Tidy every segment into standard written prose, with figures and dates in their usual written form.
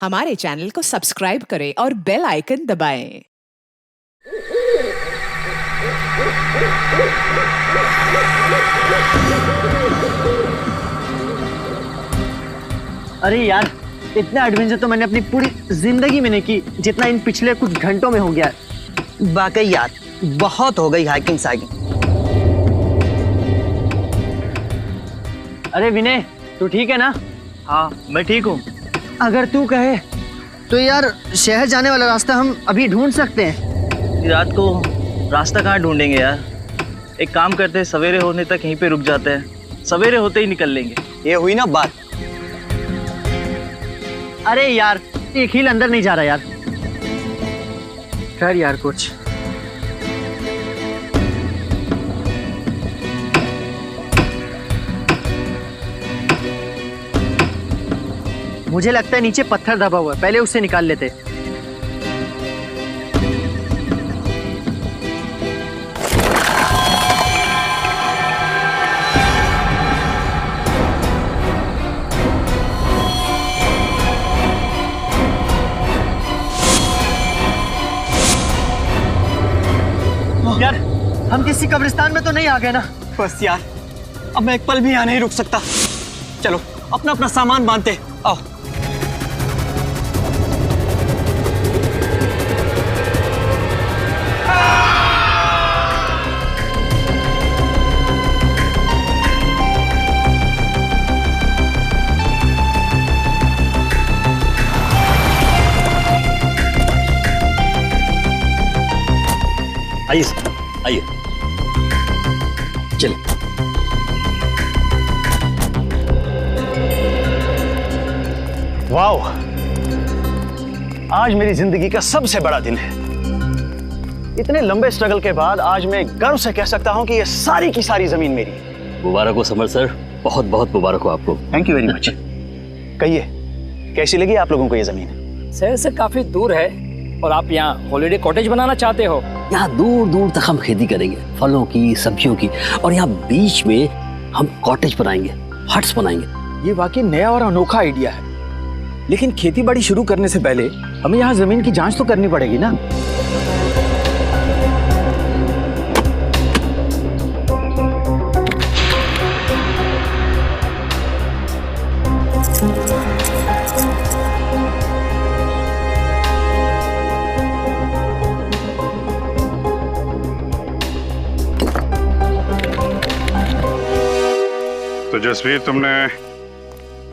हमारे चैनल को सब्सक्राइब करें और बेल आइकन दबाएं। अरे यार, इतना एडवेंचर तो मैंने अपनी पूरी जिंदगी में नहीं की जितना इन पिछले कुछ घंटों में हो गया। वाकई यार, बहुत हो गई हाइकिंग साइकिंग। अरे विनय, तू ठीक है ना? हाँ, मैं ठीक हूँ। अगर तू कहे तो यार शहर जाने वाला रास्ता हम अभी ढूंढ सकते हैं। रात को रास्ता कहाँ ढूंढेंगे यार? एक काम करते हैं, सवेरे होने तक यहीं पे रुक जाते हैं, सवेरे होते ही निकल लेंगे। ये हुई ना बात। अरे यार, एक हील अंदर नहीं जा रहा यार। कर यार कुछ। मुझे लगता है नीचे पत्थर दबा हुआ है, पहले उससे निकाल लेते। यार, हम किसी कब्रिस्तान में तो नहीं आ गए ना? बस यार, अब मैं एक पल भी यहाँ नहीं रुक सकता। चलो अपना अपना सामान बांधते, आओ। आइए आइए, चलिए। वाओ, आज मेरी जिंदगी का सबसे बड़ा दिन है। इतने लंबे स्ट्रगल के बाद आज मैं गर्व से कह सकता हूं कि ये सारी की सारी जमीन मेरी है। मुबारक हो समर सर, बहुत बहुत मुबारक हो आपको। Thank you very much. कहिए, कैसी लगी आप लोगों को ये जमीन? शहर से काफी दूर है और आप यहाँ हॉलिडे कॉटेज बनाना चाहते हो? यहाँ दूर दूर तक हम खेती करेंगे, फलों की, सब्जियों की, और यहाँ बीच में हम कॉटेज बनाएंगे, हट्स बनाएंगे। ये वाकई नया और अनोखा आइडिया है, लेकिन खेती बाड़ी शुरू करने से पहले हमें यहाँ जमीन की जांच तो करनी पड़ेगी ना। तो जसवीर, तुमने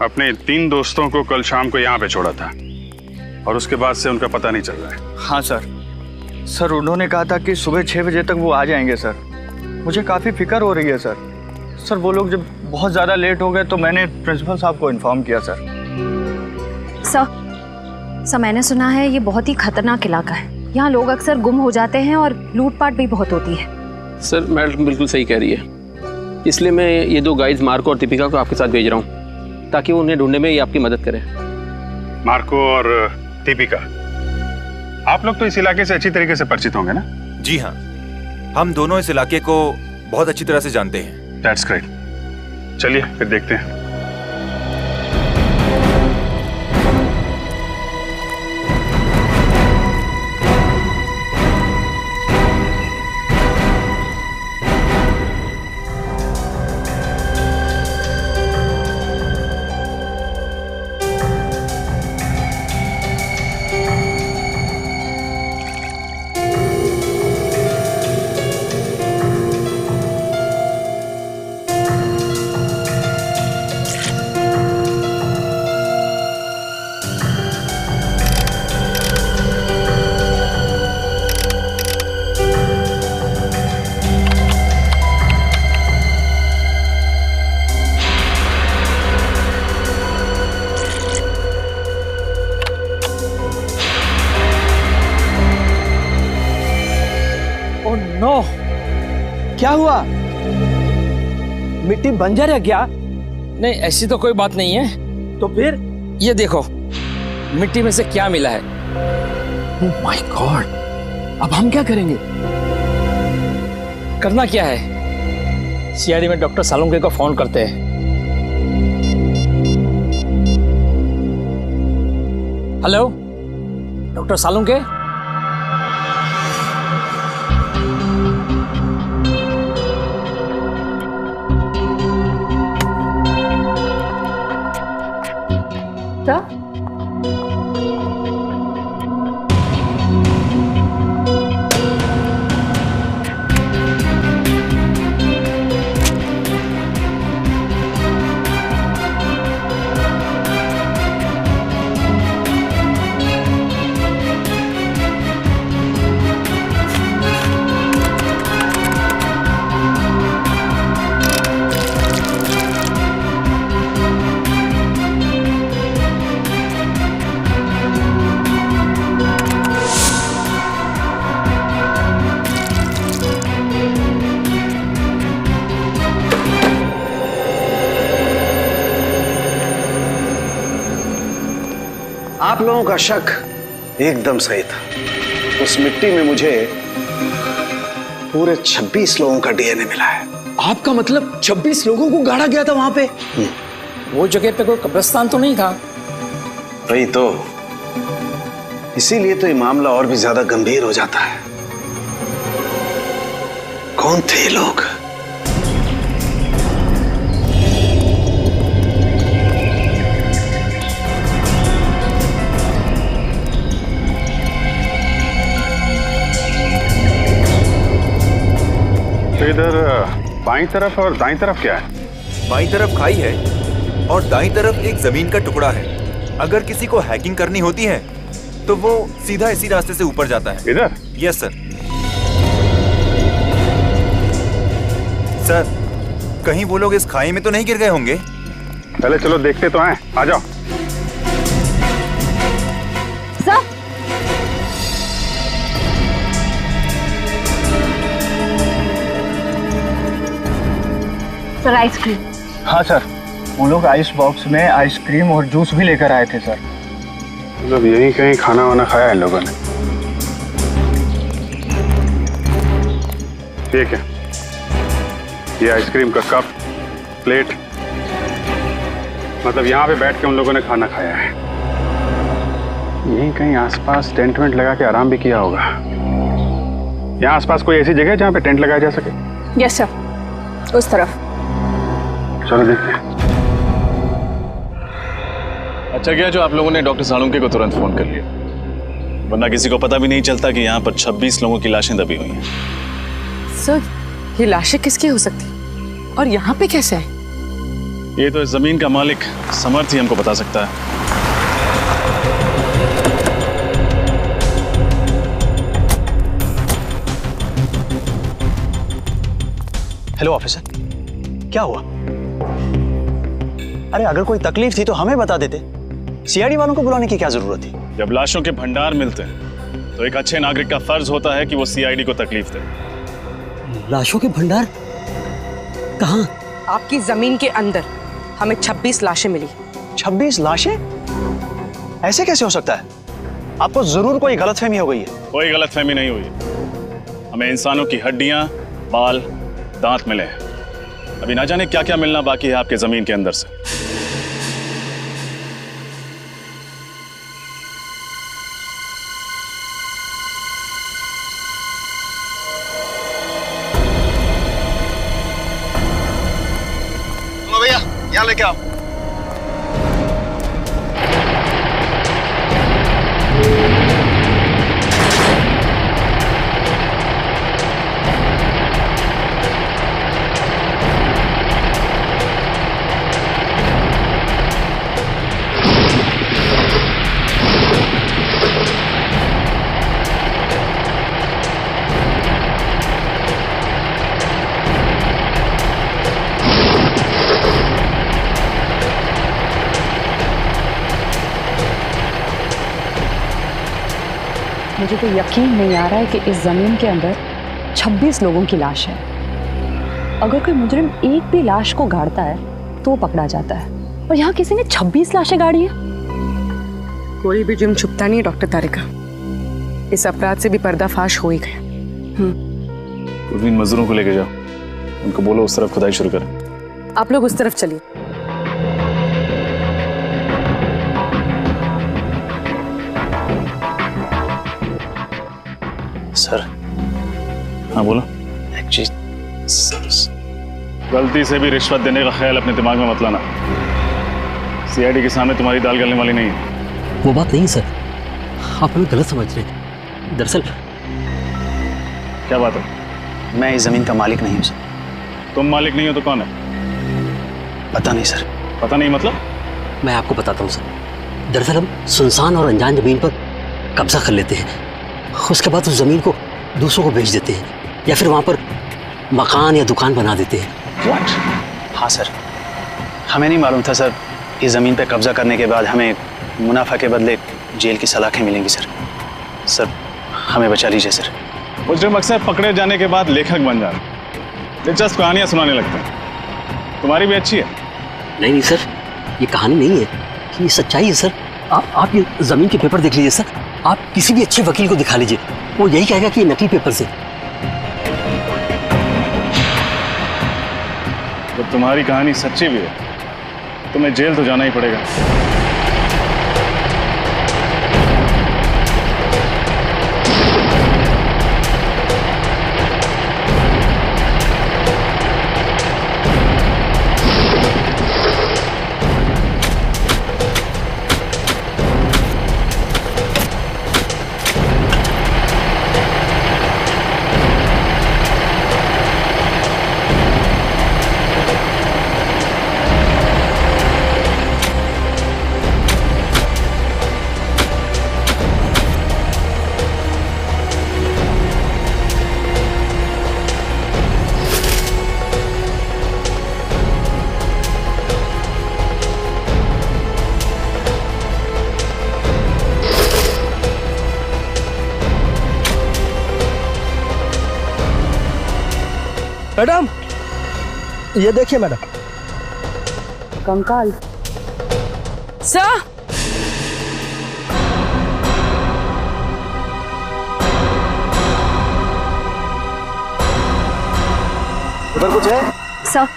अपने 3 दोस्तों को कल शाम को यहाँ पे छोड़ा था और उसके बाद से उनका पता नहीं चल रहा है। हाँ सर, उन्होंने कहा था कि सुबह 6 बजे तक वो आ जाएंगे सर। मुझे काफ़ी फिक्र हो रही है सर। वो लोग जब बहुत ज़्यादा लेट हो गए तो मैंने प्रिंसिपल साहब को इन्फॉर्म किया सर। सर, मैंने सुना है ये बहुत ही खतरनाक इलाका है। यहाँ लोग अक्सर गुम हो जाते हैं और लूटपाट भी बहुत होती है। सर, मैडम बिल्कुल सही कह रही है, इसलिए मैं ये 2 गाइड्स मार्को और दीपिका को आपके साथ भेज रहा हूँ ताकि वो उन्हें ढूंढने में ये आपकी मदद करें। मार्को और दीपिका, आप लोग तो इस इलाके से अच्छी तरीके से परिचित होंगे ना? जी हाँ, हम दोनों इस इलाके को बहुत अच्छी तरह से जानते हैं। That's great. चलिए फिर देखते हैं। नो, क्या हुआ? मिट्टी बंजर है क्या? नहीं, ऐसी तो कोई बात नहीं है। तो फिर ये देखो, मिट्टी में से क्या मिला है। ओह माय गॉड, अब हम क्या करेंगे? करना क्या है, सीआईडी में डॉक्टर सालुंके को फोन करते हैं। Hello, doctor Salunke? आप लोगों का शक एकदम सही था। उस मिट्टी में मुझे पूरे 26 लोगों का डीएनए मिला है। आपका मतलब 26 लोगों को गाड़ा गया था वहां पे? वो जगह पे कोई कब्रिस्तान तो नहीं था? वही तो, इसीलिए तो ये मामला और भी ज्यादा गंभीर हो जाता है। कौन थे ये लोग? तो इधर बाईं तरफ और दाईं तरफ क्या है? बाईं तरफ खाई है और दाईं तरफ एक जमीन का टुकड़ा है। अगर किसी को हैकिंग करनी होती है तो वो सीधा इसी रास्ते से ऊपर जाता है। इधर? Yes sir. सर, कहीं वो लोग इस खाई में तो नहीं गिर गए होंगे? पहले चलो देखते तो हैं, आ जाओ। Sir ice cream. हाँ सर, वो लोग आइस बॉक्स में आइसक्रीम और जूस भी लेकर आए थे सर। मतलब यहीं कहीं खाना वाना खाया है लोगों ने। ठीक है, ये आइसक्रीम का कप, प्लेट, मतलब यहाँ पे बैठ के उन लोगों ने खाना खाया है। यहीं कहीं आसपास टेंट वेंट लगा के आराम भी किया होगा। यहाँ आसपास कोई ऐसी जगह है जहाँ पे टेंट लगाया जा सके? यस सर, उस तरफ। चलो देखते हैं। अच्छा किया जो आप लोगों ने डॉक्टर सालुंके को तुरंत फोन कर लिया, वरना किसी को पता भी नहीं चलता कि यहाँ पर 26 लोगों की लाशें दबी हुई हैं। सर, ये लाशें किसकी हो सकती और यहाँ पे कैसे है? ये तो इस जमीन का मालिक समर्थ ही हमको बता सकता है। हेलो ऑफिसर, क्या हुआ? अरे अगर कोई तकलीफ थी तो हमें बता देते। सीआईडी वालों को बुलाने की क्या जरूरत थी? जब लाशों के भंडार मिलते हैं तो एक अच्छे नागरिक का फर्ज होता है कि वो सीआईडी को तकलीफ दे। लाशों के भंडार कहाँ? आपकी जमीन के अंदर हमें 26 लाशें मिली। 26 लाशें? ऐसे कैसे हो सकता है? आपको जरूर कोई गलतफहमी हो गई है। कोई गलतफहमी नहीं हुई है। हमें इंसानों की हड्डियां, बाल, दांत मिले हैं। अभी ना जाने क्या क्या मिलना बाकी है आपके जमीन के अंदर से। भैया यहाँ लेके आओ। मुझे तो यकीन नहीं आ रहा है कि इस जमीन के अंदर 26 लोगों की लाश है। अगर कोई मुजरिम एक भी लाश को गाड़ता है तो वो पकड़ा जाता है, और यहाँ किसी ने 26 लाशें गाड़ी है। कोई भी जुर्म छुपता नहीं डॉक्टर तारिका। इस अपराध से भी पर्दाफाश हो ही गया। उन मजदूरों को लेके जाओ, उनको बोलो उस तरफ खुदाई शुरू करें। आप लोग उस तरफ चलिए। सर। हाँ बोलो। एक चीज, गलती से भी रिश्वत देने का ख्याल अपने दिमाग में मत लाना। सीआईडी के सामने तुम्हारी दाल गलने वाली नहीं है। वो बात नहीं सर, आप हमें गलत समझ रहे हैं। दरअसल क्या बात है? मैं इस जमीन का मालिक नहीं हूँ सर। तुम मालिक नहीं हो तो कौन है? पता नहीं सर। पता नहीं मतलब? मैं आपको बताता हूँ सर। दरअसल हम सुनसान और अनजान जमीन पर कब्जा कर लेते हैं, उसके बाद उस जमीन को दूसरों को बेच देते हैं या फिर वहाँ पर मकान या दुकान बना देते हैं। What? हाँ सर, हमें नहीं मालूम था सर इस ज़मीन पे कब्जा करने के बाद हमें मुनाफा के बदले जेल की सलाखें मिलेंगी सर। सर हमें बचा लीजिए सर। मुजरिम अक्सर पकड़े जाने के बाद लेखक बन जाते, दिलचस्प कहानियां सुनाने लगते हैं। तुम्हारी भी अच्छी है। नहीं सर, ये कहानी नहीं है, ये सच्चाई है सर। आप ये जमीन के पेपर देख लीजिए सर। आप किसी भी अच्छे वकील को दिखा लीजिए, वो यही कहेगा कि ये नकली पेपर से। जब तुम्हारी कहानी सच्ची भी है, तुम्हें जेल तो जाना ही पड़ेगा। मैडम, ये देखिए मैडम। कंकाल। सर, उधर कुछ है? सर,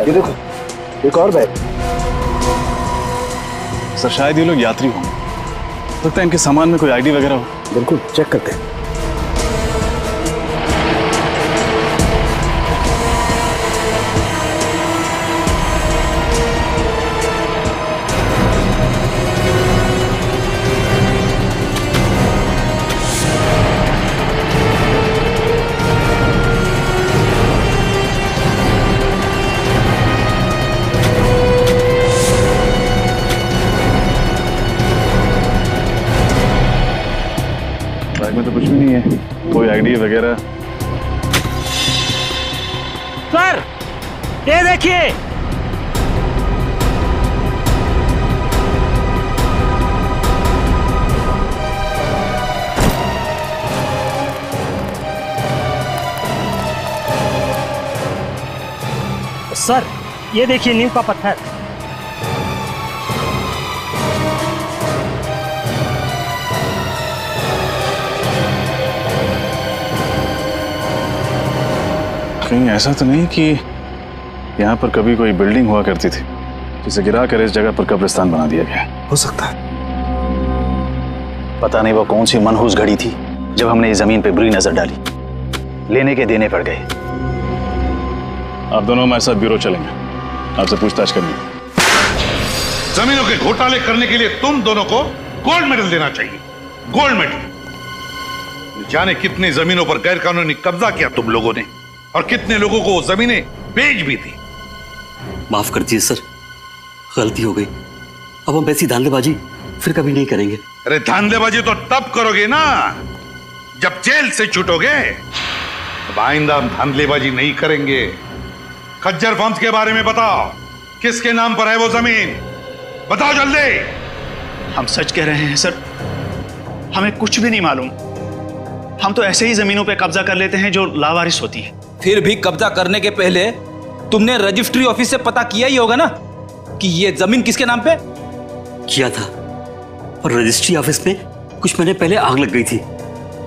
ये देखो, एक और बैग। सर शायद ये लोग यात्री होंगे, लगता है इनके सामान में कोई आईडी वगैरह हो। बिल्कुल, चेक करते हैं। बैग में तो कुछ भी नहीं है, कोई आईडी वगैरह। सर, ये देखिए। सर, ये देखिए नीम का पत्थर। कहीं ऐसा तो नहीं कि यहाँ पर कभी कोई बिल्डिंग हुआ करती थी जिसे गिरा कर इस जगह पर कब्रिस्तान बना दिया गया? हो सकता है। पता नहीं वो कौन सी मनहूस घड़ी थी जब हमने इस जमीन पे बुरी नजर डाली, लेने के देने पड़ गए। आप दोनों हमारे साथ ब्यूरो चलेंगे, आपसे पूछताछ करनी है। जमीनों के घोटाले करने के लिए तुम दोनों को गोल्ड मेडल देना चाहिए। Gold medal. जाने कितनी जमीनों पर गैर कानूनी कब्जा किया तुम लोगों ने, और कितने लोगों को जमीनें बेच भी दी। माफ कर दीजिए सर, गलती हो गई। अब हम वैसी धांधलेबाजी फिर कभी नहीं करेंगे। अरे धांधलेबाजी तो तब करोगे ना जब जेल से छूटोगे। अब आइंदा हम धांधलेबाजी नहीं करेंगे। खज्जर फर्म्स के बारे में बताओ, किसके नाम पर है वो जमीन? बताओ जल्दी। हम सच कह रहे हैं सर, हमें कुछ भी नहीं मालूम। हम तो ऐसे ही जमीनों पे कब्जा कर लेते हैं जो लावारिस होती है। फिर भी कब्जा करने के पहले तुमने रजिस्ट्री ऑफिस से पता किया ही होगा ना कि ये जमीन किसके नाम पे? किया था, और रजिस्ट्री ऑफिस में कुछ महीने पहले आग लग गई थी,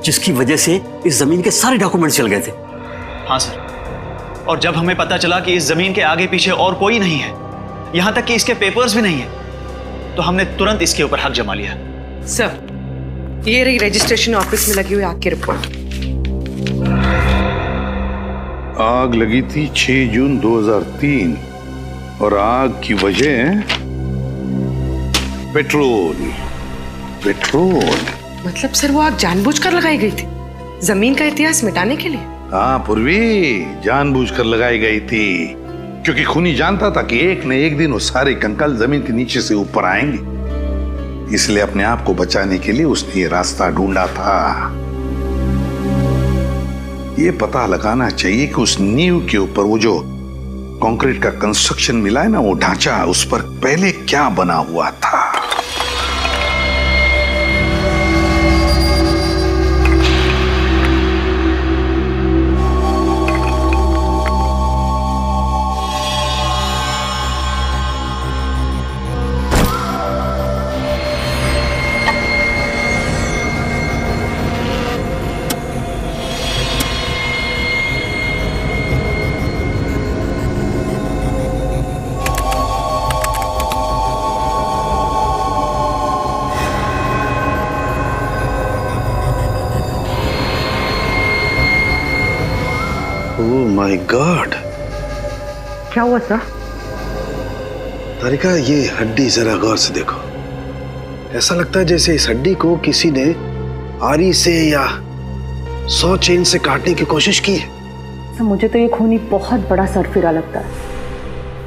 जिसकी वजह से इस जमीन के सारे डॉक्यूमेंट्स जल गए थे। हाँ सर, और जब हमें पता चला कि इस जमीन के आगे पीछे और कोई नहीं है, यहां तक कि इसके पेपर्स भी नहीं है, तो हमने तुरंत इसके ऊपर हक जमा लिया। सर, ये रही रजिस्ट्रेशन ऑफिस में लगी हुई आग की रिपोर्ट। आग लगी थी 6 जून 2003 और आग की वजह पेट्रोल। मतलब सर वो आग जानबूझकर लगाई गई थी जमीन का इतिहास मिटाने के लिए? हाँ पूर्वी, जानबूझकर लगाई गई थी, क्योंकि खूनी जानता था कि एक न एक दिन वो सारे कंकाल जमीन के नीचे से ऊपर आएंगे। इसलिए अपने आप को बचाने के लिए उसने ये रास्ता ढूंढा था। ये पता लगाना चाहिए कि उस नींव के ऊपर वो जो कंक्रीट का कंस्ट्रक्शन मिला है ना, वो ढांचा, उस पर पहले क्या बना हुआ था। माय गॉड, क्या हुआ सर? तारिका, ये हड्डी जरा गौर से देखो। ऐसा लगता है जैसे इस हड्डी को किसी ने आरी से या 100 चेन से काटने की कोशिश की है। सर, मुझे तो ये खूनी बहुत बड़ा सरफिरा लगता है।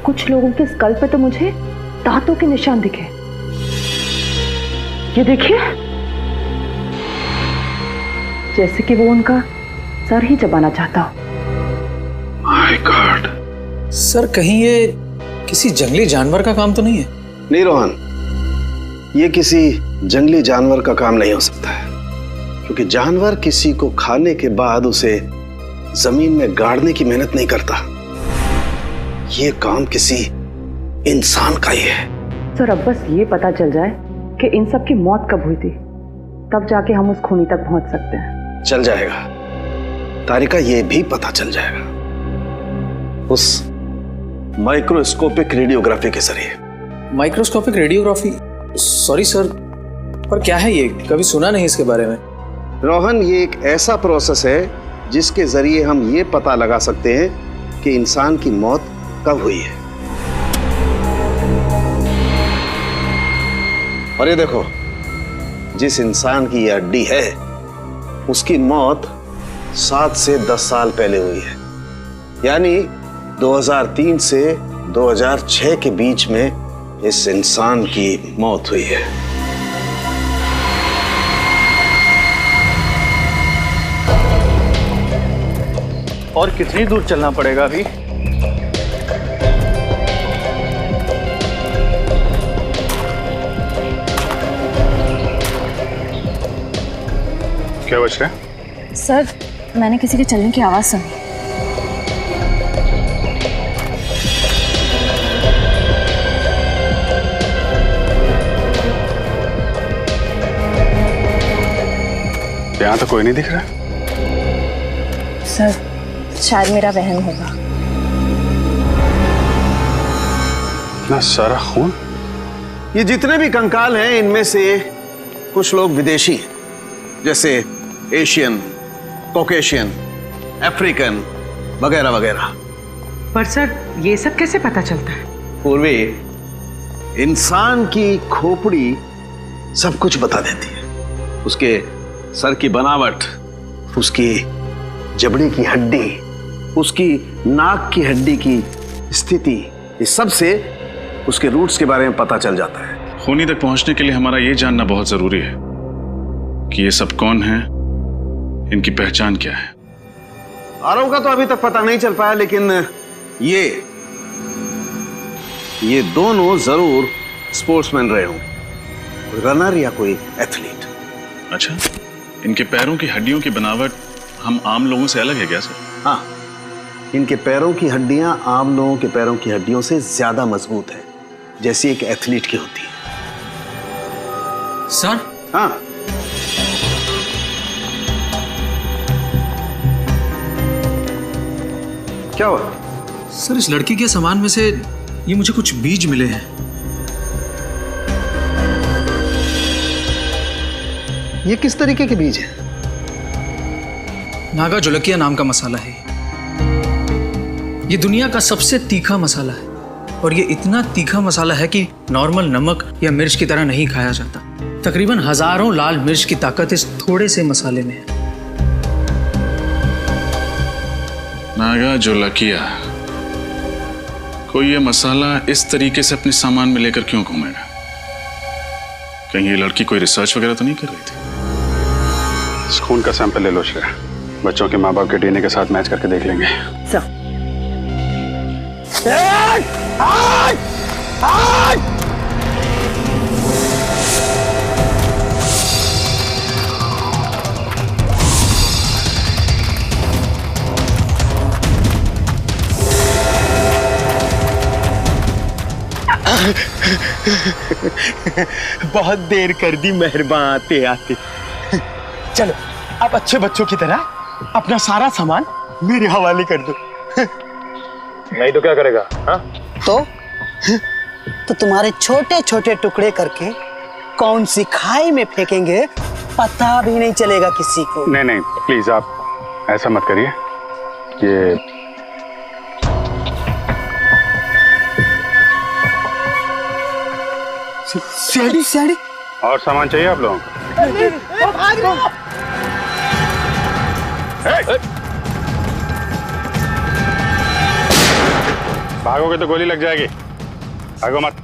कुछ लोगों के स्कल पे तो मुझे दांतों के निशान दिखे। ये देखिए, जैसे कि वो उनका सर ही चबाना चाहता हो। My God. सर, कहीं ये किसी जंगली जानवर का काम तो नहीं है? नहीं रोहन, ये किसी जंगली जानवर का काम नहीं हो सकता है, क्योंकि जानवर किसी को खाने के बाद उसे जमीन में गाड़ने की मेहनत नहीं करता। ये काम किसी इंसान का ही है। सर, अब बस ये पता चल जाए कि इन सब की मौत कब हुई थी, तब जाके हम उस खूनी तक पहुंच सकते हैं। चल जाएगा तारिका, ये भी पता चल जाएगा उस माइक्रोस्कोपिक रेडियोग्राफी के जरिए। Microscopic radiography? सॉरी सर, पर क्या है ये? कभी सुना नहीं इसके बारे में। रोहन, ये एक ऐसा प्रोसेस है जिसके जरिए हम ये पता लगा सकते हैं कि इंसान की मौत कब हुई है। और ये देखो, जिस इंसान की ये हड्डी है उसकी मौत 7 से 10 साल पहले हुई है, यानी 2003 से 2006 के बीच में इस इंसान की मौत हुई है। और कितनी दूर चलना पड़ेगा अभी? क्या बच रहा है? सर, मैंने किसी के चलने की आवाज सुनी। यहाँ तो कोई नहीं दिख रहा। सर, शायद मेरा वहम होगा। इतना सारा खून। ये जितने भी कंकाल हैं, इनमें से कुछ लोग विदेशी हैं, जैसे एशियन, कॉकेशियन, अफ्रीकन वगैरह वगैरह। पर सर, ये सब कैसे पता चलता है? पूर्वी, इंसान की खोपड़ी सब कुछ बता देती है। उसके सर की बनावट, उसकी जबड़े की हड्डी, उसकी नाक की हड्डी की स्थिति, इस सब से उसके रूट्स के बारे में पता चल जाता है। खूनी तक पहुंचने के लिए हमारा ये जानना बहुत जरूरी है कि ये सब कौन है, इनकी पहचान क्या है। आरव का तो अभी तक पता नहीं चल पाया, लेकिन ये दोनों जरूर स्पोर्ट्समैन रहे हों, रनर या कोई एथलीट। अच्छा, इनके पैरों की हड्डियों की बनावट हम आम लोगों से अलग है क्या सर? हाँ, इनके पैरों की हड्डियां आम लोगों के पैरों की हड्डियों से ज्यादा मजबूत है, जैसी एक एथलीट की होती है। सर? हाँ। क्या हुआ? सर, इस लड़की के सामान में से ये मुझे कुछ बीज मिले हैं। ये किस तरीके के बीज हैं? नागा जोलकिया नाम का मसाला है। ये दुनिया का सबसे तीखा मसाला है और ये इतना तीखा मसाला है कि नॉर्मल नमक या मिर्च की तरह नहीं खाया जाता। तकरीबन हजारों लाल मिर्च की ताकत इस थोड़े से मसाले में है। नागा जोलकिया, कोई ये मसाला इस तरीके से अपने सामान में लेकर क्यों घूमेगा? कहीं ये लड़की कोई रिसर्च वगैरह तो नहीं कर रही थी? खून का सैंपल ले लो श्रेया, बच्चों के माँ बाप के डीएनए के साथ मैच करके देख लेंगे। बहुत देर कर दी मेहरबान आते आते। चलो अब अच्छे बच्चों की तरह अपना सारा सामान मेरे हवाले कर दो। नहीं तो क्या करेगा? हाँ? तो तुम्हारे छोटे छोटे टुकड़े करके कौन सी खाई में फेंकेंगे पता भी नहीं चलेगा किसी को। नहीं नहीं प्लीज आप ऐसा मत करिए। ये सीढ़ी सीढ़ी और सामान चाहिए आप लोगों को? भाग रहा। भागोगे तो गोली लग जाएगी, भागो मत।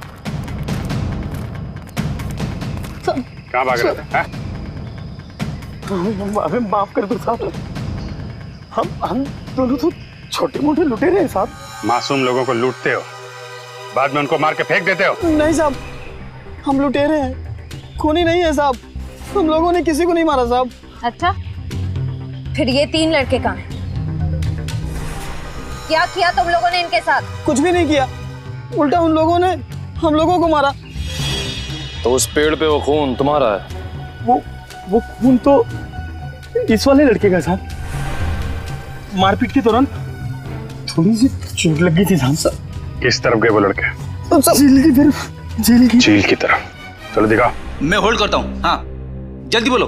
कहाँ भाग रहे थे? हमें माफ कर दो साहब, हम दोनों तो छोटे मोटे लुटेरे हैं साहब। मासूम लोगों को लूटते हो, बाद में उनको मार के फेंक देते हो। नहीं साहब, हम लुटेरे हैं, खूनी नहीं है साहब। हम लोगों ने किसी को नहीं मारा साहब। अच्छा, फिर ये 3 लड़के कहाँ हैं? क्या किया तुम लोगों ने इनके साथ? कुछ भी नहीं किया, उल्टा उन लोगों ने हम लोगों को मारा। तो उस पेड़ पे वो खून तुम्हारा है? वो खून तो इस वाले लड़के का साहब। मारपीट के दौरान थोड़ी सी चोट लगी थी साहब। किस तरफ गए वो लड़के? जेल की तरफ। जेल की तरफ। चलो दिखाओ। मैं होल्ड करता हूँ। हाँ जल्दी बोलो।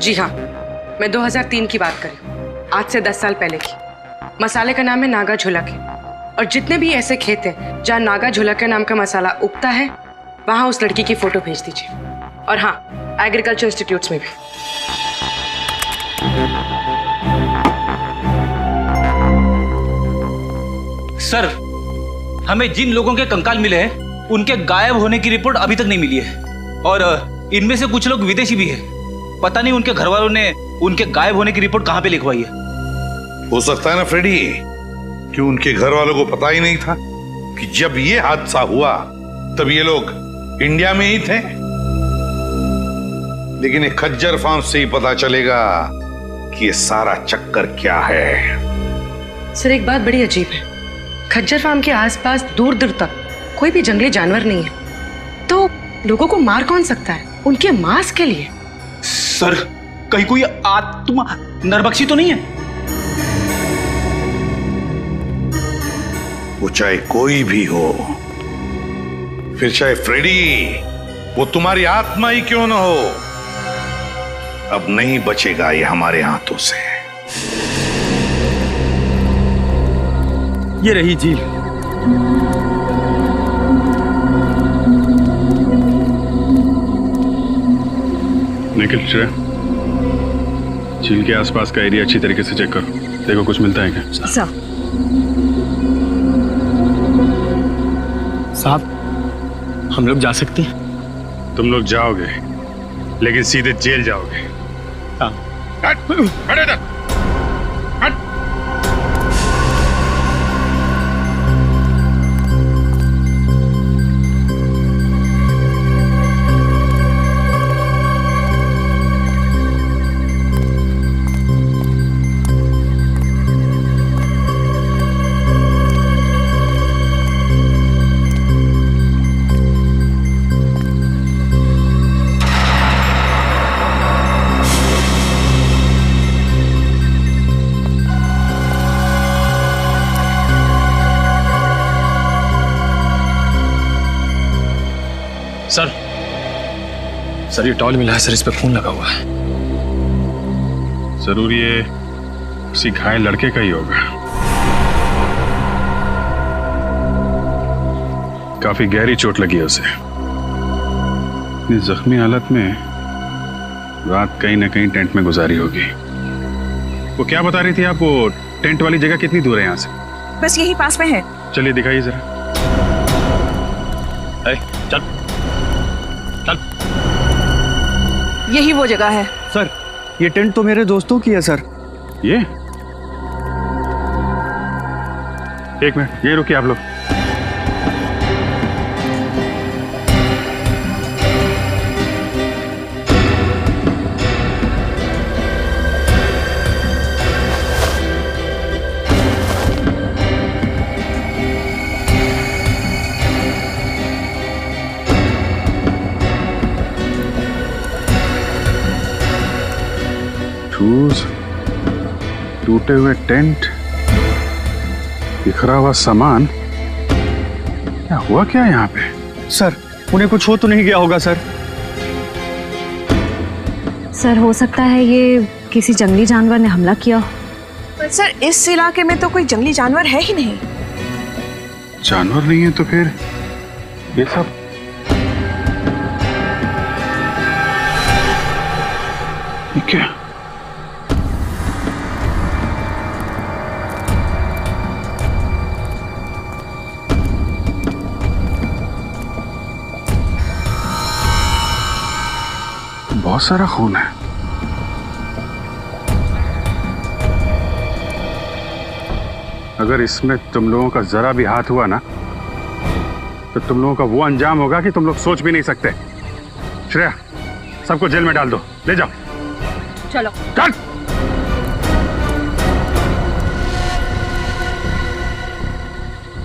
जी हाँ, मैं 2003 की बात कर रही हूँ, आज से 10 साल पहले की। मसाले का नाम है नागा झोलकिया और जितने भी ऐसे खेत हैं जहाँ नागा झोलकिया नाम का मसाला उगता है वहाँ उस लड़की की फोटो भेज दीजिए। और हाँ, एग्रीकल्चर इंस्टीट्यूट्स में भी। सर, हमें जिन लोगों के कंकाल मिले हैं उनके गायब होने की रिपोर्ट अभी तक नहीं मिली है और इनमें से कुछ लोग विदेशी भी हैं। पता नहीं उनके घर वालों ने उनके गायब होने की रिपोर्ट कहां पे लिखवाई है। हो सकता है ना फ्रेडी कि उनके घर वालों को पता ही नहीं था कि जब ये हादसा हुआ तब ये लोग इंडिया में ही थे। लेकिन एक खज्जर फार्म से ही पता चलेगा कि ये सारा चक्कर क्या है। सर, एक बात बड़ी अजीब है, खज्जर फार्म के आसपास दूर दूर तक कोई भी जंगली जानवर नहीं है, तो लोगों को मार कौन सकता है उनके मांस के लिए? सर, कहीं कोई आत्मा नरबक्षी तो नहीं है? वो चाहे कोई भी हो, फिर चाहे फ्रेडी, वो तुम्हारी आत्मा ही क्यों ना हो, अब नहीं बचेगा ये हमारे हाथों से। ये रही झील। निखिल, श्रेया, झील के आसपास का एरिया अच्छी तरीके से चेक करो, देखो कुछ मिलता है क्या। साहब, हम लोग जा सकते हैं? तुम लोग जाओगे लेकिन सीधे जेल जाओगे। हाँ। सर ये टॉल मिला है सर, इस पे खून लगा हुआ है। जरूर ये किसी घायल लड़के का ही होगा। काफी गहरी चोट लगी है उसे। इतनी जख्मी हालत में रात कहीं ना कहीं टेंट में गुजारी होगी। वो क्या बता रही थी आप, वो टेंट वाली जगह कितनी दूर है यहाँ से? बस यही पास में है। चलिए दिखाइए जरा। चल चल। यही वो जगह है। सर ये टेंट तो मेरे दोस्तों की है सर। ये एक मिनट, ये रुकिए आप लोग। टूटे हुए टेंट, बिखरा हुआ सामान, क्या हुआ क्या यहाँ पे? सर उन्हें कुछ हो तो नहीं गया होगा सर? सर हो सकता है ये किसी जंगली जानवर ने हमला किया। पर सर इस इलाके में तो कोई जंगली जानवर है ही नहीं। जानवर नहीं है तो फिर ये सब ये क्या? बहुत सारा खून है। अगर इसमें तुम लोगों का जरा भी हाथ हुआ ना तो तुम लोगों का वो अंजाम होगा कि तुम लोग सोच भी नहीं सकते। श्रेया, सबको जेल में डाल दो, ले जाओ। चलो चल।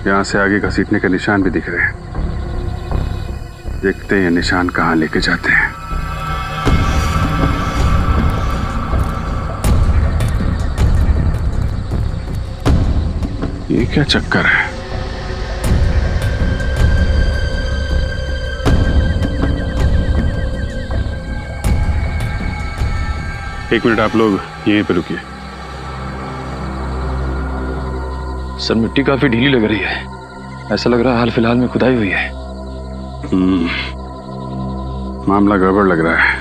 यहां से आगे घसीटने के निशान भी दिख रहे हैं। देखते हैं ये निशान कहां लेके जाते हैं। ये क्या चक्कर है? एक मिनट आप लोग यहीं पे रुकिए। सर मिट्टी काफी ढीली लग रही है, ऐसा लग रहा है हाल फिलहाल में खुदाई हुई है। मामला गड़बड़ लग रहा है।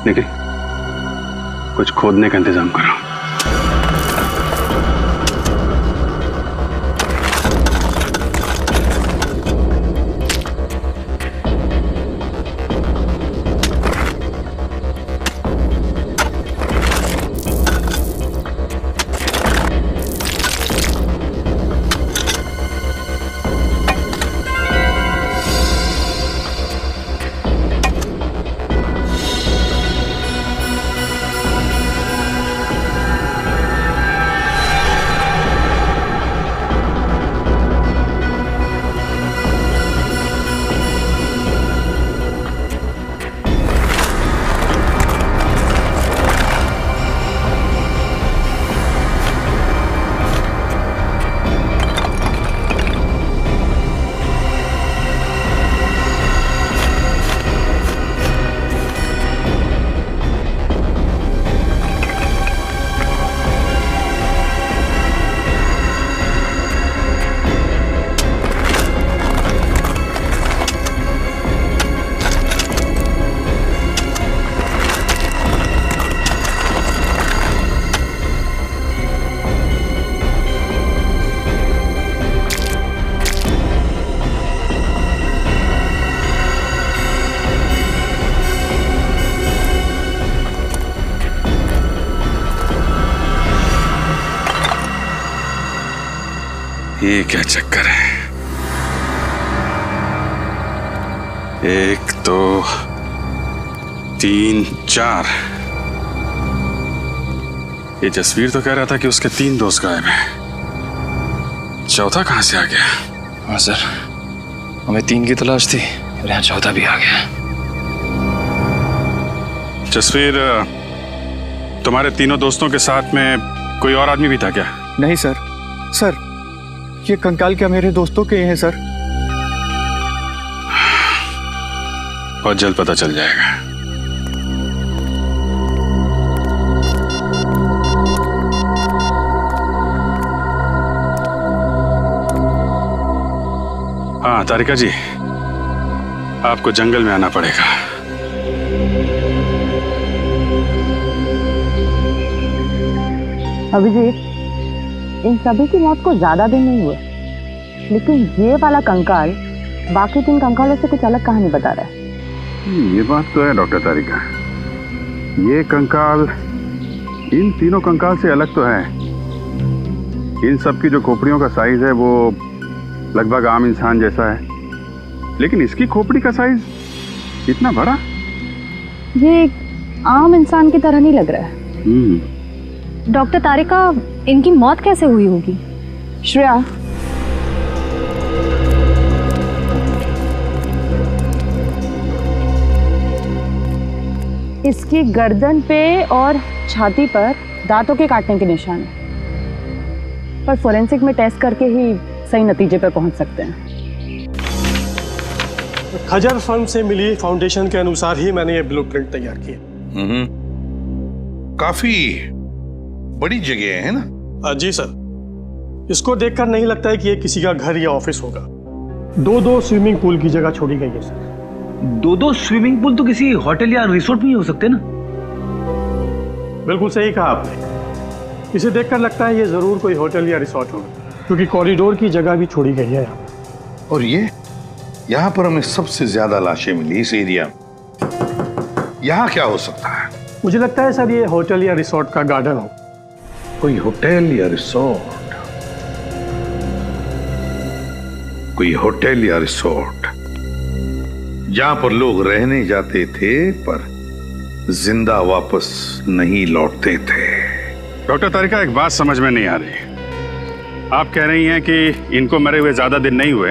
निखिल, कुछ खोदने का इंतजाम करो। ये क्या चक्कर है? एक दो तीन चार। ये जसवीर तो कह रहा था कि उसके 3 दोस्त गायब हैं। चौथा कहाँ से आ गया? हाँ सर, हमें 3 की तलाश थी और यहाँ चौथा भी आ गया। जसवीर, तुम्हारे तीनों दोस्तों के साथ में कोई और आदमी भी था क्या? नहीं सर। सर, ये कंकाल क्या मेरे दोस्तों के हैं सर? बहुत जल्द पता चल जाएगा। हाँ तारिका जी, आपको जंगल में आना पड़ेगा। अभिजीत, इन सभी की मौत को ज्यादा दिन नहीं हुए, लेकिन ये वाला कंकाल बाकी 3 कंकालों से कुछ अलग कहानी बता रहा है। ये बात तो है डॉक्टर तारिका, ये कंकाल इन तीनों कंकाल से अलग तो है। इन सब की जो खोपड़ियों का साइज है वो लगभग आम इंसान जैसा है, लेकिन इसकी खोपड़ी का साइज इतना बड़ा, ये आम इंसान की तरह नहीं लग रहा है। डॉक्टर तारिका, इनकी मौत कैसे हुई होगी? श्रेया, इसकी गर्दन पे और छाती पर दांतों के काटने के निशान हैं, पर फोरेंसिक में टेस्ट करके ही सही नतीजे पर पहुंच सकते हैं। खजर फर्म से मिली फाउंडेशन के अनुसार ही मैंने ये ब्लूप्रिंट तैयार किया। काफी बड़ी जगह है ना? जी सर, इसको देखकर नहीं लगता है कि ये किसी का घर या ऑफिस होगा। 2-2 स्विमिंग पूल की जगह छोड़ी गई है सर। 2-2 स्विमिंग पूल तो किसी होटल या रिसोर्ट में ही हो सकते ना? बिल्कुल सही कहा आपने। इसे देखकर लगता है ये जरूर कोई होटल या रिसोर्ट होगा, क्योंकि कॉरिडोर की जगह भी छोड़ी गई है यहाँ। और ये यहाँ पर हमें सबसे ज्यादा लाशें मिली इस एरिया में। यहाँ क्या हो सकता है? मुझे लगता है सर ये होटल या रिसोर्ट का गार्डन हो। कोई होटल या रिसोर्ट, कोई होटल या रिसोर्ट जहां पर लोग रहने जाते थे पर जिंदा वापस नहीं लौटते थे। डॉक्टर तारिका, एक बात समझ में नहीं आ रही। आप कह रही हैं कि इनको मरे हुए ज्यादा दिन नहीं हुए,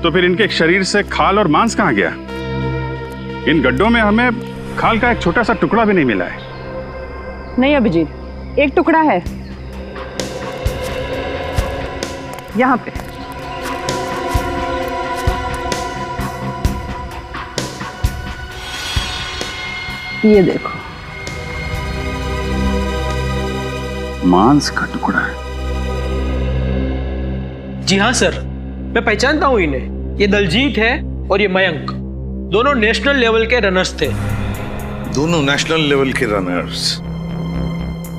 तो फिर इनके शरीर से खाल और मांस कहाँ गया? इन गड्ढों में हमें खाल का एक छोटा सा टुकड़ा भी नहीं मिला है। नहीं अभिजीत, एक टुकड़ा है यहाँ पे। ये देखो, मांस का टुकड़ा है। जी हाँ सर, मैं पहचानता हूँ इन्हें। ये दलजीत है और ये मयंक, दोनों नेशनल लेवल के रनर्स थे। दोनों नेशनल लेवल के रनर्स?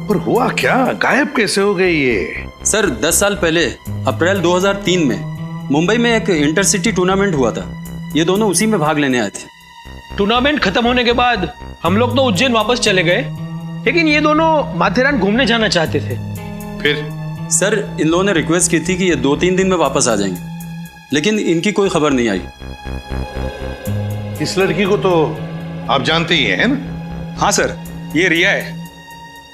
पर हुआ क्या? गायब कैसे हो गए ये? सर 10 साल पहले अप्रैल 2003 में मुंबई में एक इंटरसिटी टूर्नामेंट हुआ था। ये दोनों उसी में भाग लेने आए थे। टूर्नामेंट खत्म होने के बाद हम लोग तो उज्जैन वापस चले गए, लेकिन ये दोनों माथेरान घूमने जाना चाहते थे। फिर? सर इन लोगों ने रिक्वेस्ट की थी कि ये 2-3 दिन में वापस आ जाएंगे, लेकिन इनकी कोई खबर नहीं आई। इस लड़की को तो आप जानते ही हैं ना? हाँ सर, ये रिया है।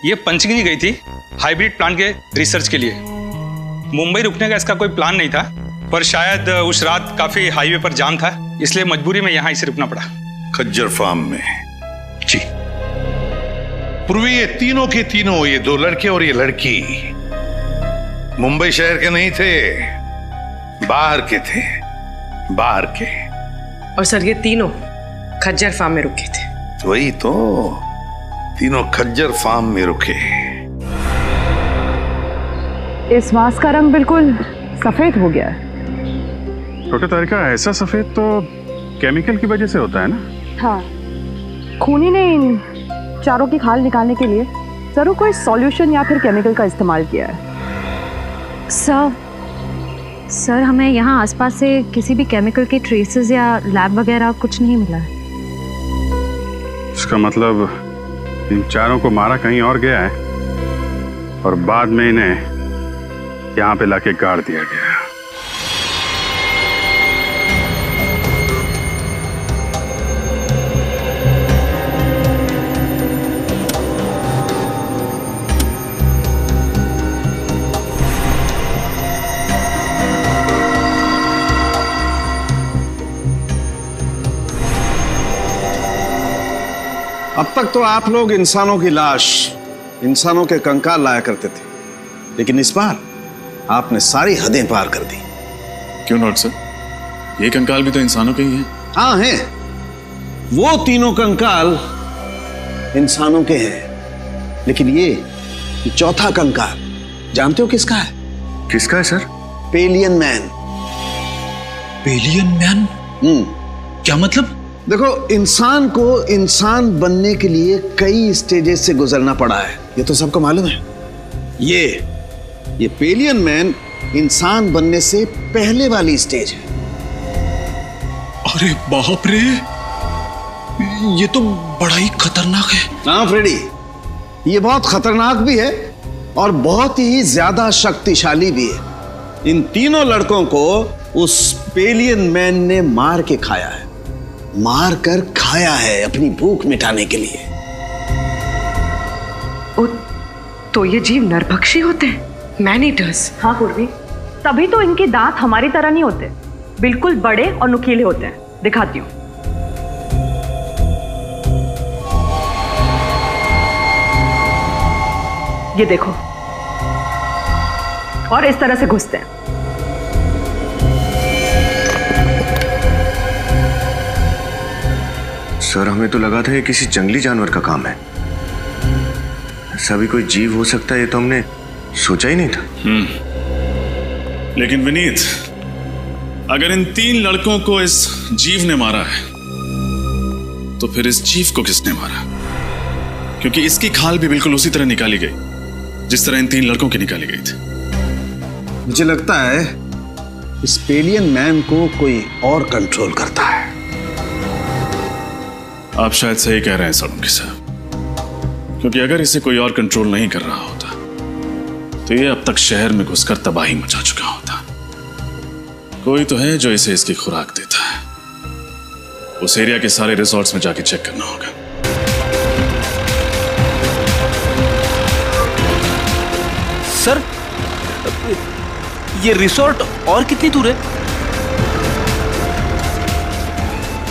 ये पंचगिनी गई थी हाइब्रिड प्लांट के रिसर्च के लिए। मुंबई रुकने का इसका कोई प्लान नहीं था, पर शायद उस रात काफी हाईवे पर जाम था, इसलिए मजबूरी में यहाँ इसे रुकना पड़ा। खज्जर फार्म में? जी। पूर्वी ये तीनों के तीनों, ये 2 लड़के और ये लड़की मुंबई शहर के नहीं थे, बाहर के थे, बाहर के। और सर ये तीनों खज्जर फार्म में रुके थे। वही तो, तीनों खज्जर फार्म में रुके। इस मांस का रंग बिल्कुल सफेद हो गया है। डॉक्टर तारिका, ऐसा सफेद तो केमिकल की वजह से होता है ना? हाँ, खूनी ने इन चारों की खाल निकालने के लिए जरूर कोई सॉल्यूशन या फिर केमिकल का इस्तेमाल किया है। सर हमें यहाँ आसपास से किसी भी केमिकल के ट्रेसेस या लैब वगैरह कुछ नहीं मिला है। इसका मतलब इन चारों को मारा कहीं और गया है और बाद में इन्हें यहाँ पे लाके गाड़ दिया गया। अब तक तो आप लोग इंसानों की लाश, इंसानों के कंकाल लाया करते थे, लेकिन इस बार आपने सारी हदें पार कर दी। क्यों नॉट सर? ये कंकाल भी तो इंसानों के ही हैं। हाँ हैं, वो तीनों कंकाल इंसानों के हैं, लेकिन ये चौथा कंकाल जानते हो किसका है? किसका है sir? Pavilion man. Pavilion man? क्या मतलब? देखो, इंसान को इंसान बनने के लिए कई स्टेजेस से गुजरना पड़ा है, ये तो सबको मालूम है। ये पेलियन मैन इंसान बनने से पहले वाली स्टेज है। अरे बाप रे, ये तो बड़ा ही खतरनाक है। हाँ फ्रेडी, ये बहुत खतरनाक भी है और बहुत ही ज्यादा शक्तिशाली भी है। इन तीनों लड़कों को उस पेलियन मैन ने मार के खाया है, मार कर खाया है अपनी भूख मिटाने के लिए। तो ये जीव नरभक्षी होते हैं, मैन ईटर्स। हाँ पूर्वी, तभी तो इनके दांत हमारी तरह नहीं होते, बिल्कुल बड़े और नुकीले होते हैं। दिखाती हूँ। ये देखो, और इस तरह से घुसते हैं। सर, हमें तो लगा था ये किसी जंगली जानवर का काम है। ऐसा भी कोई जीव हो सकता है, ये तो हमने सोचा ही नहीं था। लेकिन विनीत, अगर इन 3 लड़कों को इस जीव ने मारा है, तो फिर इस जीव को किसने मारा? क्योंकि इसकी खाल भी बिल्कुल उसी तरह निकाली गई जिस तरह इन 3 लड़कों की निकाली गई थी। मुझे लगता है इस पेलियन मैन को कोई और कंट्रोल करता है। आप शायद सही कह रहे हैं सोलंकी साहब, क्योंकि अगर इसे कोई और कंट्रोल नहीं कर रहा होता तो ये अब तक शहर में घुसकर तबाही मचा चुका होता। कोई तो है जो इसे इसकी खुराक देता है। उस एरिया के सारे रिसोर्ट्स में जाके चेक करना होगा। सर, ये रिसोर्ट और कितनी दूर है?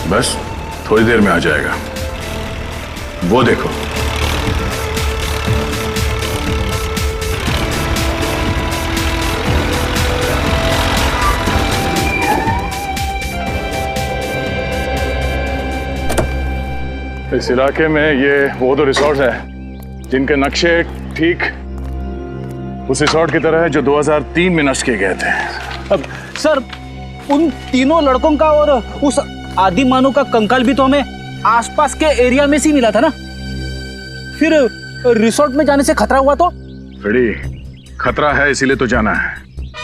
बस थोड़ी देर में आ जाएगा, वो देखो। इस इलाके में ये वो दो रिसोर्ट हैं जिनके नक्शे ठीक उस रिसोर्ट की तरह है जो 2003 में नष्ट किए गए थे। अब सर, उन तीनों लड़कों का और उस आदि मानव का कंकाल भी तो हमें आसपास के एरिया में से मिला था ना। फिर रिसोर्ट में जाने से खतरा हुआ तो? फ्रेडी, खतरा है इसीलिए तो जाना है।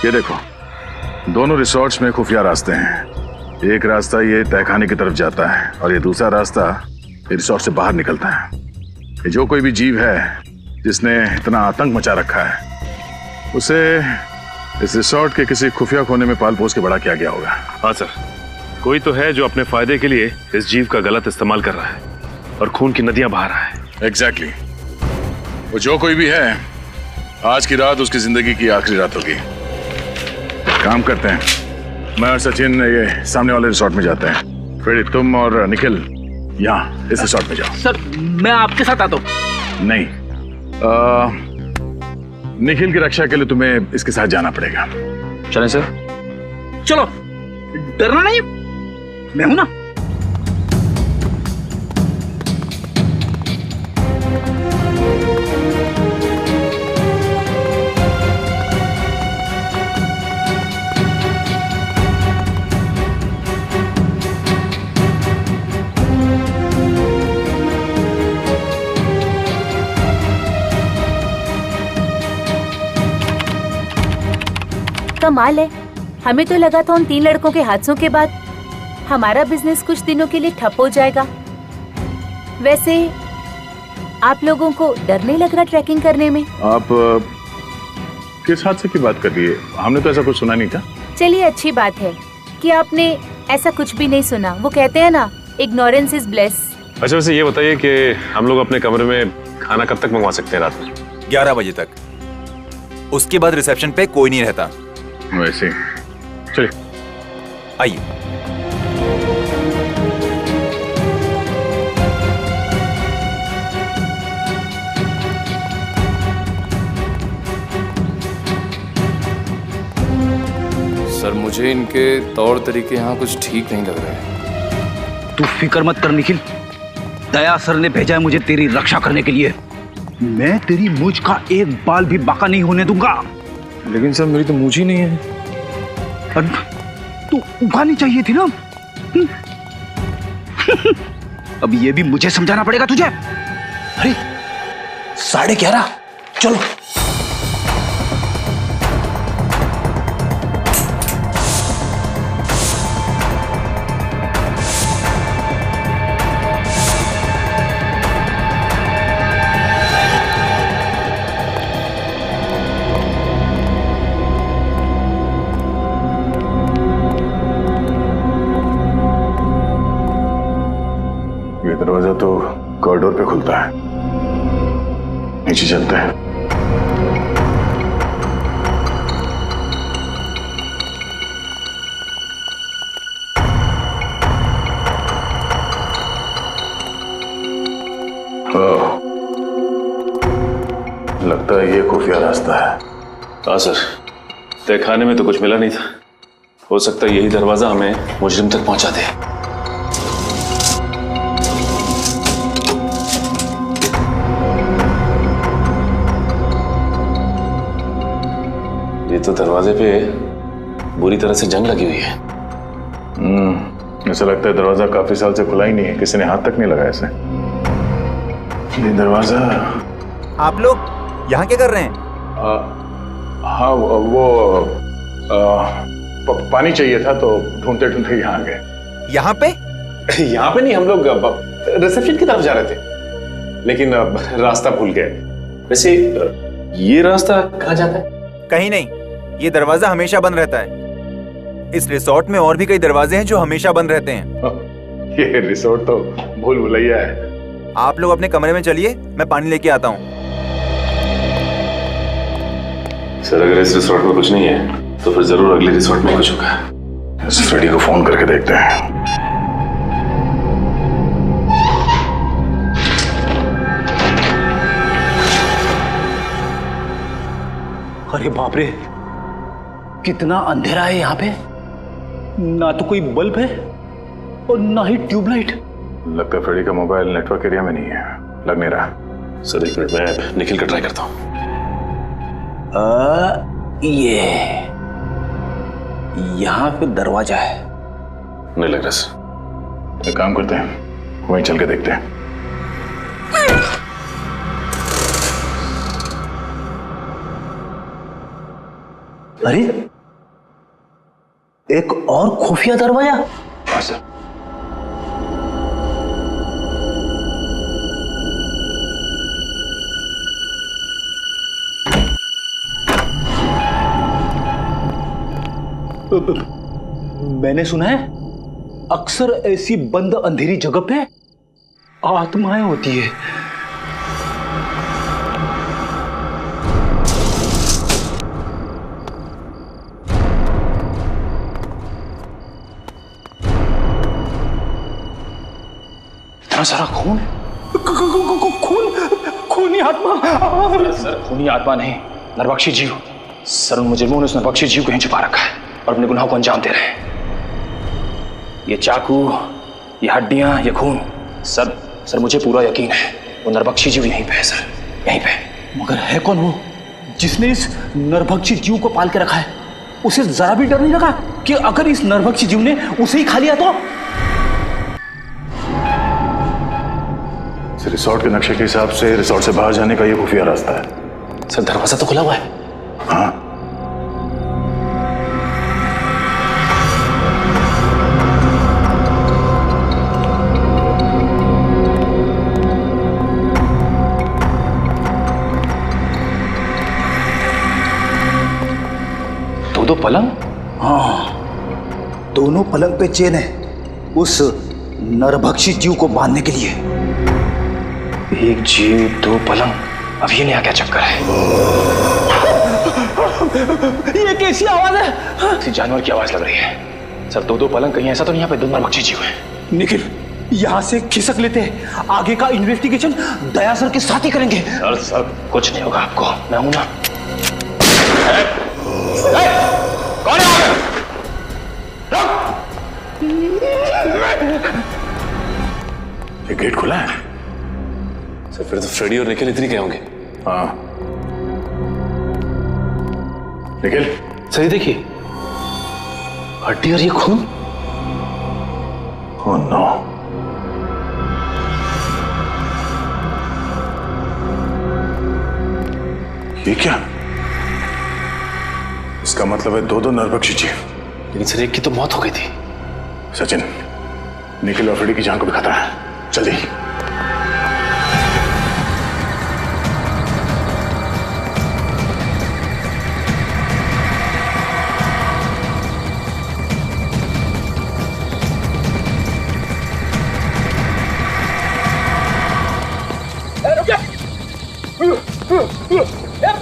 ये देखो, दोनों रिसोर्ट्स में खुफिया रास्ते हैं। एक रास्ता ये तहखाने की तरफ जाता है और ये दूसरा रास्ता रिसोर्ट से बाहर निकलता है। ये जो कोई भी जीव है जिसने इतना आतंक मचा रखा है, उसे इस रिसोर्ट के किसी खुफिया कोने में पाल पोस के बड़ा किया गया होगा। हाँ सर, कोई तो है जो अपने फायदे के लिए इस जीव का गलत इस्तेमाल कर रहा है और खून की नदियां बहा रहा है। एग्जैक्टली। वो जो कोई भी है, आज की रात उसकी जिंदगी की आखिरी रात होगी। काम करते हैं, मैं और सचिन ये सामने वाले रिसोर्ट में जाते हैं। फ्रेडी, तुम और निखिल यहाँ इस रिसोर्ट में जाओ। सर, मैं आपके साथ आता हूँ। नहीं, निखिल की रक्षा के लिए तुम्हें इसके साथ जाना पड़ेगा। चलें सर? चलो, डरना नहीं, मैं हूं ना। कमाल है, हमें तो लगा था उन 3 लड़कों के हादसों के बाद हमारा बिजनेस कुछ दिनों के लिए ठप हो जाएगा। वैसे आप लोगों को डर नहीं लग रहा ट्रैकिंग करने में? आप किस हादसे की बात कर रही है? हमने तो ऐसा कुछ सुना नहीं था। चलिए, अच्छी बात है कि आपने ऐसा कुछ भी नहीं सुना। वो कहते हैं ना, इग्नोरेंस इज ब्लेस। अच्छा, वैसे ये बताइए कि हम लोग अपने कमरे में खाना कब तक मंगवा सकते हैं? रात में 11 बजे तक। उसके बाद रिसेप्शन पे कोई नहीं रहता। वैसे चलिए, आइए। मुझे इनके तौर तरीके यहाँ कुछ ठीक नहीं लग रहे। तू फिक्र मत कर निखिल, दया सर ने भेजा है मुझे तेरी रक्षा करने के लिए। मैं तेरी मूंछ का एक बाल भी बाका नहीं होने दूंगा। लेकिन सर मेरी तो मूंछ ही नहीं है। तू उगानी चाहिए थी ना। अब ये भी मुझे समझाना पड़ेगा तुझे। अरे 11:30 चलो। दरवाजा तो कॉरिडोर पे खुलता है, नीचे चलते हैं। लगता है ये खुफिया रास्ता है। हाँ सर, तहखाने में तो कुछ मिला नहीं था। हो सकता है यही दरवाजा हमें मुजरिम तक पहुंचा दे। ये तो दरवाजे पे बुरी तरह से जंग लगी हुई है। ऐसा लगता है दरवाजा काफी साल से खुला ही नहीं है, किसी ने हाथ तक नहीं लगाया इसे। ये दरवाजा। आप लोग यहाँ क्या कर रहे हैं? हाँ वो पानी चाहिए था तो ढूंढते ढूंढते यहाँ आ गए। यहाँ पे? यहाँ पे नहीं, हम लोग रिसेप्शन की तरफ जा रहे थे, लेकिन रास्ता भूल गए। वैसे ये रास्ता कहाँ जाता है? कहीं नहीं, ये दरवाजा हमेशा बंद रहता है। इस रिसोर्ट में और भी कई दरवाजे हैं जो हमेशा बंद रहते हैं। ये रिसोर्ट तो भूल भुलैया है। आप लोग अपने कमरे में चलिए, मैं पानी लेके आता हूँ। सर अगर इस रिसोर्ट में कुछ नहीं है तो फिर जरूर अगले रिसोर्ट में कुछ होगा। इस फ्रेडी को फोन करके देखते हैं। अरे बाप रे, कितना अंधेरा है यहाँ पे। ना तो कोई बल्ब है और ना ही ट्यूबलाइट। लगता है फ्रेडी का मोबाइल नेटवर्क एरिया में नहीं है, लग नहीं रहा। सर एक मिनट, मैं निखिल का ट्राई करता हूँ। ये यहाँ पे दरवाजा है। नहीं लग रहा सर। एक काम करते हैं, वहीं चल के देखते हैं। अरे एक और खुफिया दरवाजा। हाँ सर। मैंने सुना है अक्सर ऐसी बंद अंधेरी जगह पे आत्माएं होती है। इतना सारा खून, खूनी आत्मा। सर खूनी आत्मा नहीं, नरभक्षी जीव। सर उन मुजरिमों ने उस नरभक्षी जीव को यहीं छुपा रखा है और अपने गुनाहों को अंजाम दे रहे हैं। ये चाकू, ये हड्डियां, ये खून, सर मुझे पूरा यकीन है वो नरभक्षी जीव यहीं पे है सर, यहीं पे। मगर है कौन वो जिसने इस नरभक्षी जीव को पाल के रखा है? उसे जरा भी डर नहीं लगा कि अगर इस नरभक्षी जीव ने उसे ही खा लिया तो? रिसोर्ट के नक्शे के हिसाब से रिसोर्ट से बाहर जाने का ये खुफिया रास्ता है। सर दरवाजा तो खुला हुआ है। हाँ दो पलंग? हाँ, दोनों पलंग पे चेन है उस नरभक्षी जीव को बांधने के लिए। एक जीव दो पलंग, अब ये नया क्या चक्कर है? ये कैसी आवाज है? किसी जानवर की आवाज लग रही है। सर दो पलंग, कहीं ऐसा तो नहीं यहाँ पे दो नरभक्षी जीव है? निखिल यहाँ से खिसक लेते हैं, आगे का इन्वेस्टिगेशन दया सर के साथ ही करेंगे। सर कुछ नहीं होगा आपको, मैं हूं ना। कौन है? ये गेट खुला है। सर फिर तो फ्रेडी और निखिल इतनी क्या होंगे? हाँ निखिल सही देखिए, हड्डी और ये खून। Oh no. ये क्या? इसका मतलब है दो नरभक्षी जीव। लेकिन सर एक की तो मौत हो गई थी। सचिन, निखिल और फ्रेडी की जान को भी खतरा है, जल्दी।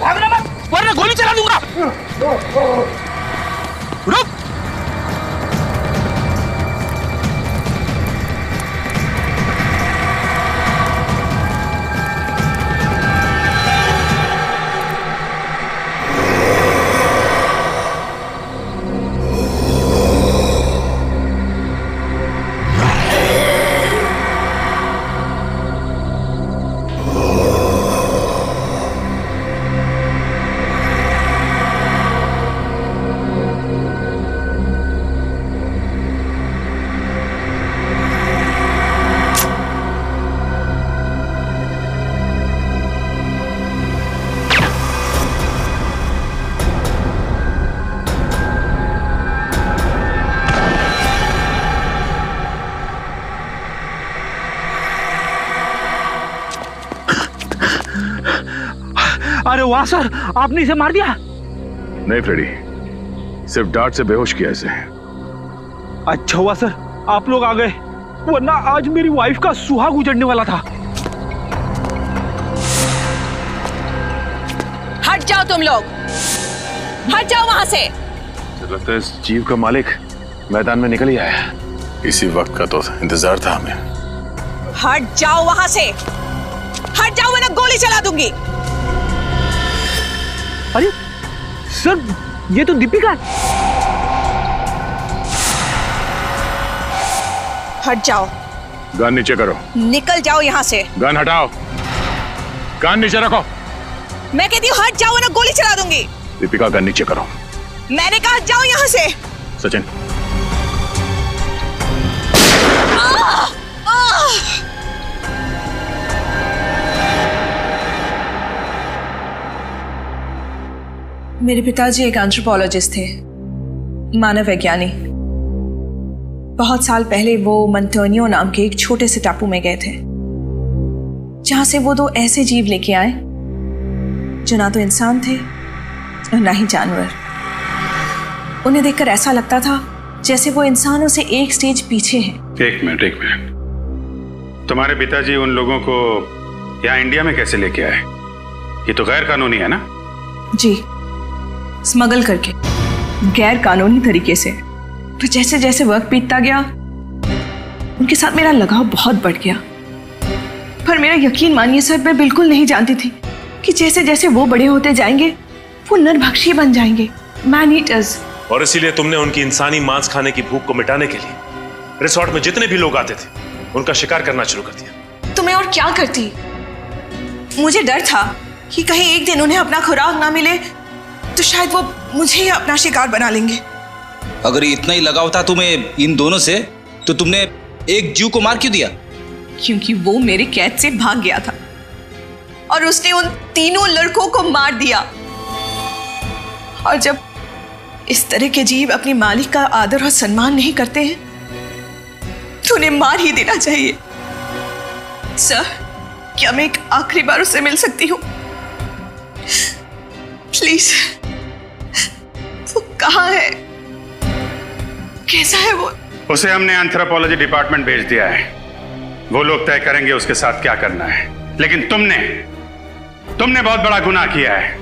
भागना मत वरना गोली चला दूंगा। रुक। अरे वाह सर, आपने इसे मार दिया? नहीं फ्रेडी, सिर्फ डांट से बेहोश किया इसे। अच्छा हुआ सर आप लोग आ गए, वरना आज मेरी वाइफ का सुहाग उजड़ने वाला था। हट जाओ तुम लोग, हट जाओ वहां से। लगता है इस जीव का मालिक मैदान में निकल ही आया। इसी वक्त का तो इंतजार था हमें। हट जाओ वहां से, हट जाओ वरना गोली चला दूंगी। अरे सर ये तो दीपिका है। हट जाओ। गन नीचे करो। निकल जाओ यहाँ से। गन हटाओ, गन नीचे रखो। मैं कहती हूँ हट जाओ वरना गोली चला दूंगी। दीपिका गन नीचे करो। मैंने कहा हट जाओ यहाँ से। सचिन मेरे पिताजी एक एंथ्रोपोलॉजिस्ट थे, मानव वैज्ञानी। बहुत साल पहले वो मंटोनियो नाम के एक छोटे से टापू में गए थे, जहां से वो दो ऐसे जीव लेके आए जो ना तो इंसान थे और ना ही जानवर। उन्हें देखकर ऐसा लगता था जैसे वो इंसानों से एक स्टेज पीछे हैं। एक मिनट, तुम्हारे पिताजी उन लोगों को यहाँ इंडिया में कैसे लेके आए? ये तो गैर कानूनी है ना? जी, स्मगल करके, गैर कानूनी तरीके से। तो जैसे जैसे वक्त बीतता गया उनके साथ मेरा लगाव बहुत बढ़ गया। पर मेरा यकीन मानिए सर, मैं बिल्कुल नहीं जानती थी कि जैसे जैसे वो बड़े होते जाएंगे वो नरभक्षी बन जाएंगे, मैन ईटर्स। और इसीलिए तुमने उनकी इंसानी मांस खाने की भूख को मिटाने के लिए रिसोर्ट में जितने भी लोग आते थे उनका शिकार करना शुरू कर दिया। तो मैं और क्या करती? मुझे डर था कि कहीं एक दिन उन्हें अपना खुराक ना मिले तो शायद वो मुझे ही अपना शिकार बना लेंगे। अगर इतना ही लगाव था तुम्हें इन दोनों से, तो तुमने एक जीव को मार क्यों दिया? क्योंकि वो मेरे कैद से भाग गया था और उसने उन तीनों लड़कों को मार दिया। और जब इस तरह के जीव अपने मालिक का आदर और सम्मान नहीं करते हैं तो उन्हें मार ही देना चाहिए। सर, क्या मैं एक आखिरी बार उससे मिल सकती हूँ? प्लीज। वो कहाँ है? कैसा है वो? उसे हमने एंथ्रोपोलॉजी डिपार्टमेंट भेज दिया है, वो लोग तय करेंगे उसके साथ क्या करना है। लेकिन तुमने बहुत बड़ा गुनाह किया है।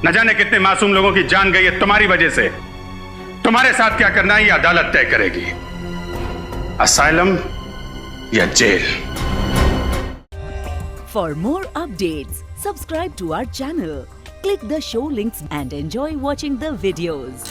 न जाने कितने मासूम लोगों की जान गई है तुम्हारी वजह से। तुम्हारे साथ क्या करना है ये अदालत तय करेगी, असाइलम या jail. For more updates, subscribe to our channel, click the show links and enjoy watching the videos.